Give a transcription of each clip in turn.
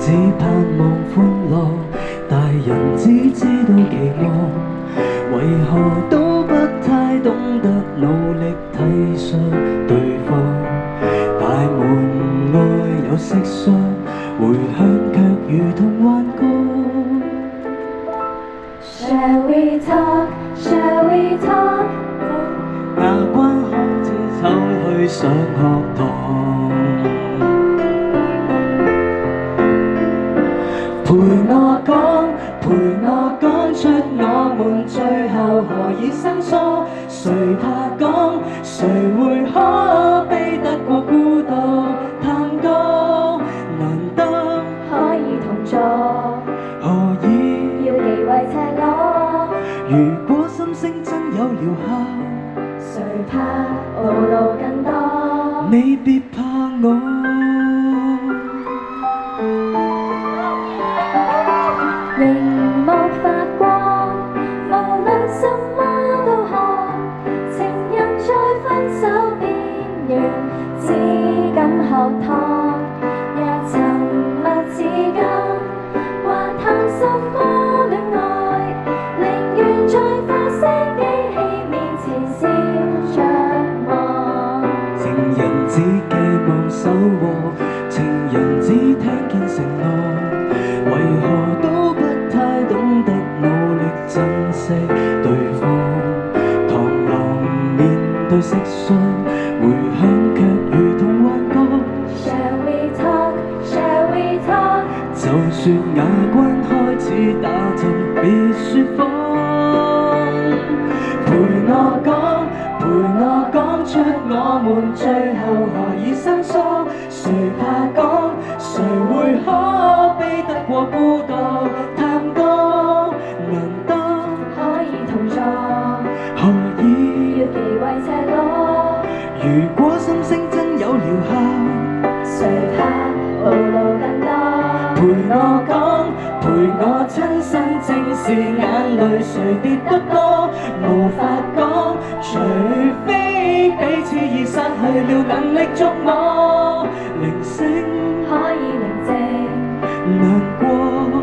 只盼望歡樂，大人只知道期望，為何都不太懂得努力體恤對方？大門外有蟋蟀，回響卻如同幻覺。Shall we talk? Shall we talk? 牙關開始走去上學堂，陪我講出我們最後何以生疏。誰怕講？誰會可悲得過孤獨？探戈難得可以同坐，何以要忌諱赤裸？如果心聲真有療效，誰怕暴露更多？你別怕我。熒幕發光，無論什麼都看，情人在分手邊緣，只敢學堂，也沉默至今，還談什麼戀愛？寧願在發聲機器面前笑着望。情人只寄望守和，情人只聽見承諾，為何都不太懂得努力珍惜對方？螳螂面對蟋蟀，回響卻如同幻覺。Shall we talk? Shall we talk? 就算牙關開始打針，別說謊。陪我講出我們最後何以生疏。誰怕講？誰會可悲得過孤獨？探戈難得可以同坐，何以要忌諱赤裸？如果心聲真有療效，誰怕暴露更多？陪我講，陪我親身正視眼淚誰跌得多，無法講，除非彼此已失去了能力觸摸。鈴聲可以寧靜，難過，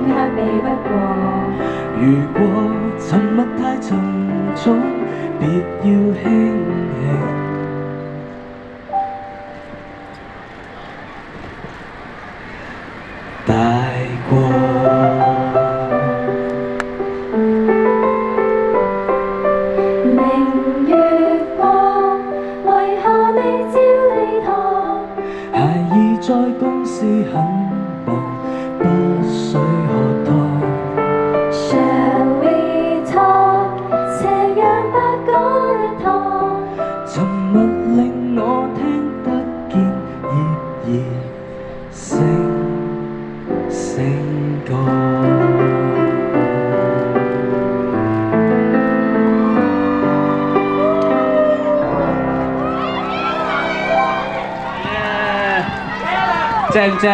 卻避不過。如果沉默太沉重，別要輕輕帶過。明月光，為何未照地堂？孩兒在公司很忙，不需喝湯。Shall we talk? 斜陽白過一趟，沉默令我聽得見葉兒聲歌。正唔正？